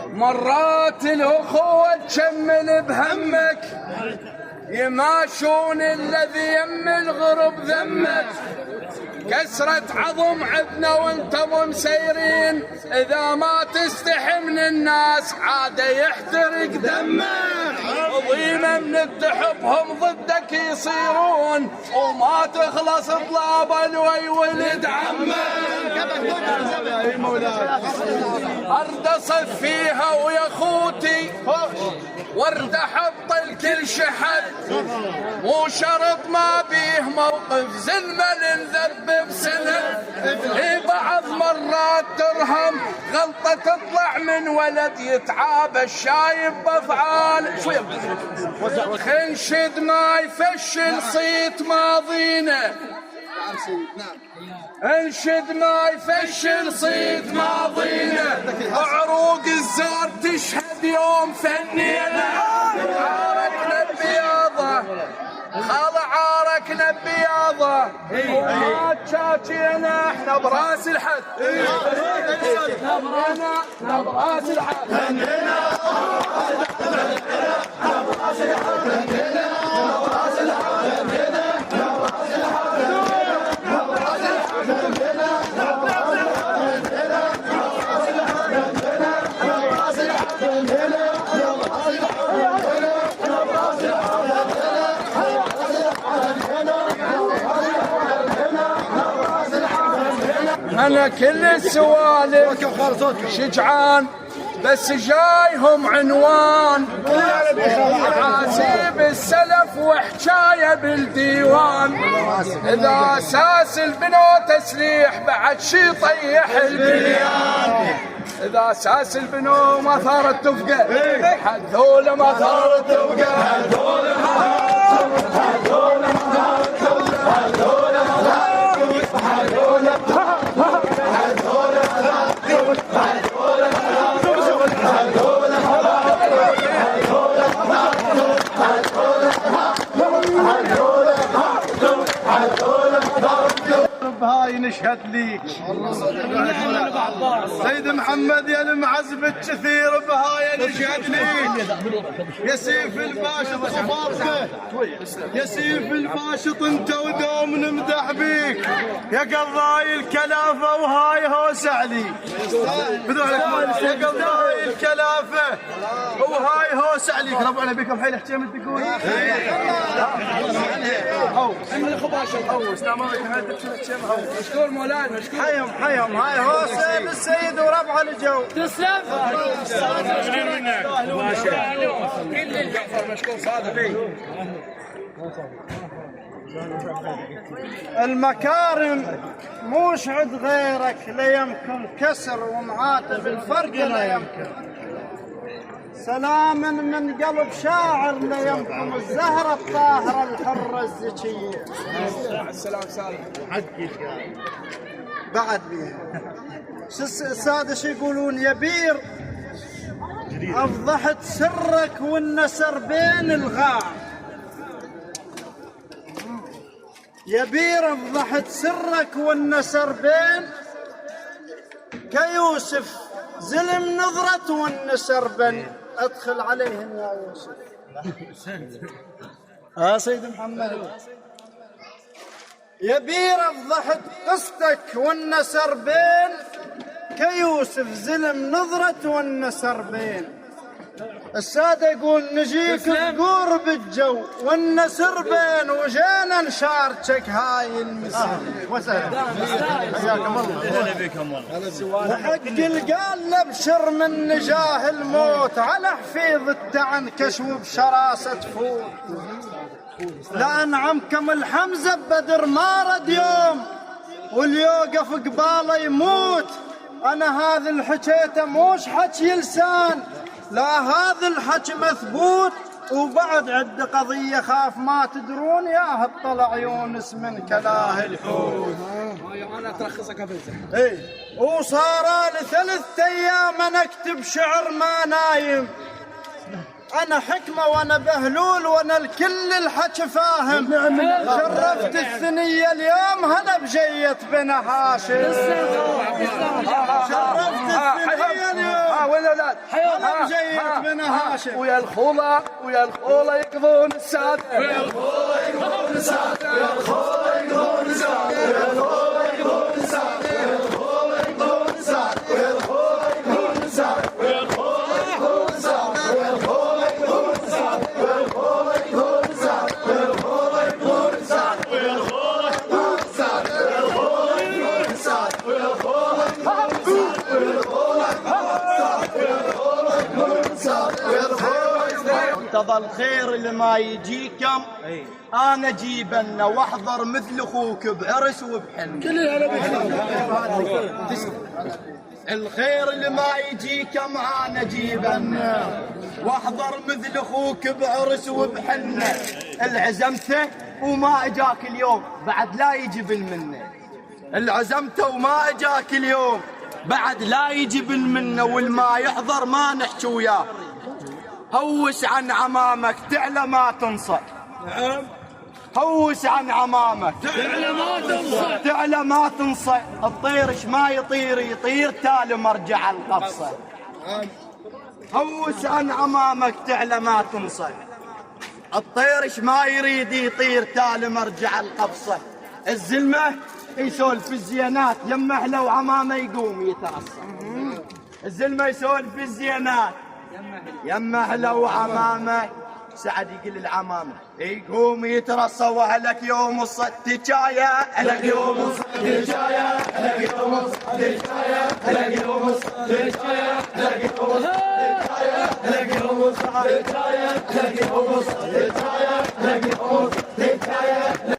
مرات الأخوة تشمل بهمك، يماشون الذي يم الغرب ذمك. كسرة عظم عدنا وانتم مسيرين، إذا ما تستحي من الناس عادة يحترق دمك. ضيمة من تحبهم ضدك يصيرون، وما تخلص طلابا ويولد عمك. أرد أصفيها ويا خوتي ورد حط الكل شحد، مو شرط ما بيه موقف زلمة نذب بسند. بعض مرات ترهم غلطة تطلع من ولد يتعاب الشايب بافعال. خنشد ما يفشل صيت ماضينا، انشد ما يفشل صيت ماضينا. عروق الزار تشهد يوم فنينا، عاركنا بياضة خال عاركنا بياضة، وما تشاكينا احنا براس الحد. احنا براس الحد. أنا كل السوالف شجعان، بس جايهم عنوان عاسيب السلف وحكاية بالديوان. إذا أساس البنو تسليح بعد شي طيح البنيان. إذا أساس البنو ما ثارت تفقه، هذول ما ثارت تفقه، هذول ما بهاي نشهد ليك سيد محمد يا المعزب الكثير، بهاي نشهد ليك يا سيف الباشط صفارته، يا سيف الباشط انت ودوم نمدح بيك يا قضاي الكلافه وهاي هوس عليك. يا قضاي الكلافه وهاي هوس عليك. ربعنا بكم حيل حكي من تقول من الخباش الحوس مشكور مولانا مشكور. حيهم هاي هوسه بالسيد وربع الجو. تسلم. كل الجعفر مشكور صادق. المكارم موش عد غيرك لا يمكن كسر، ومعاتب الفرق لا يمكن. سلام من قلب شاعر لا يمكن، الزهرة الطاهرة الحرة الزكية. السلام سالم بعد بيه السادة يقولون يا بير أفضحت سرك والنسر بين الغاع. يا بير أفضحت سرك والنسر بين كيوسف، زلم نظرة والنسر بين. أدخل عليهم يا يوسف. سيد محمد يا بير أفضحت قصتك والنسر بين كيوسف، زلم نظرة والنسر بين. السادة يقول نجيك تقور بالجو والنسر بين، وجينا نشاركك هاي المسيرة. وسهلا حياكم الله. وحق القال نبشر من نجاه الموت، على حفيظ التعنكش وبشراسة تفوت. لأن عمكم الحمزة بدر ما رد يوم، واليوقف قباله يموت. أنا هذا الحكيته موش حكي لسان، لا هذا الحكي مثبوت. وبعد عد قضية خاف ما تدرون، يا طلع يونس من كلاه الحوت. انا ترخصك ايه وصار ل3 أيام انا اكتب شعر ما نايم. انا حكمة وانا بهلول وانا الكل الحكي فاهم. شرفت الثنية اليوم هلا بجية بن هاشم. شرفت الثنية اليوم الساد هلا مزيت بن هاشم ويا الخولة يقضون الساد ويا الخولة يقضون الساد ويا الخولة يقضون الساد ويا الخولة يقضون الساد ويا الخولة يقضون الساد ويا الخولة يقضون الساد ويا الخولة يقضون الساد ويا الخولة يقضون الساد ويا الخولة يقضون الساد ويا الخولة يقضون الساد ويا الخولة يقضون الساد ويا الخولة يقضون الساد ويا الخولة منتظى الخير اللي ما يجيكم انا جيبنا واحضر مثل اخوك بعرس وبحن الخير اللي ما يجيكم انا جيبنا واحضر مثل اخوك بعرس وبحنه العزمته وما اجاك اليوم بعد لا يجي منه العزمته وما اجاك اليوم بعد لا يجي منه والما يحضر ما نحكي وياه هوس عن عمامك تعلى ما تنصى هوس عن عمامك تعلى ما تنصى الطيرش ما يطير تالي مرجع القفصة هوس عن عمامك تعلى ما تنصى الطيرش ما يريد يطير تالي مرجع القفصة الزلمة يسولف الزينات يما احلى وعمامه يقوم يترصى الزلمة يسولف الزينات يما احلى وعمامه سعد يقول العمامه يقوم يترصى واهلك يوم الصتجايه اهلك يوم الصتجايه اهلك يوم الصتجايه اهلك يوم الصتجايه اهلك يوم الصتجايه اهلك يوم الصتجايه اهلك يوم الصتجايه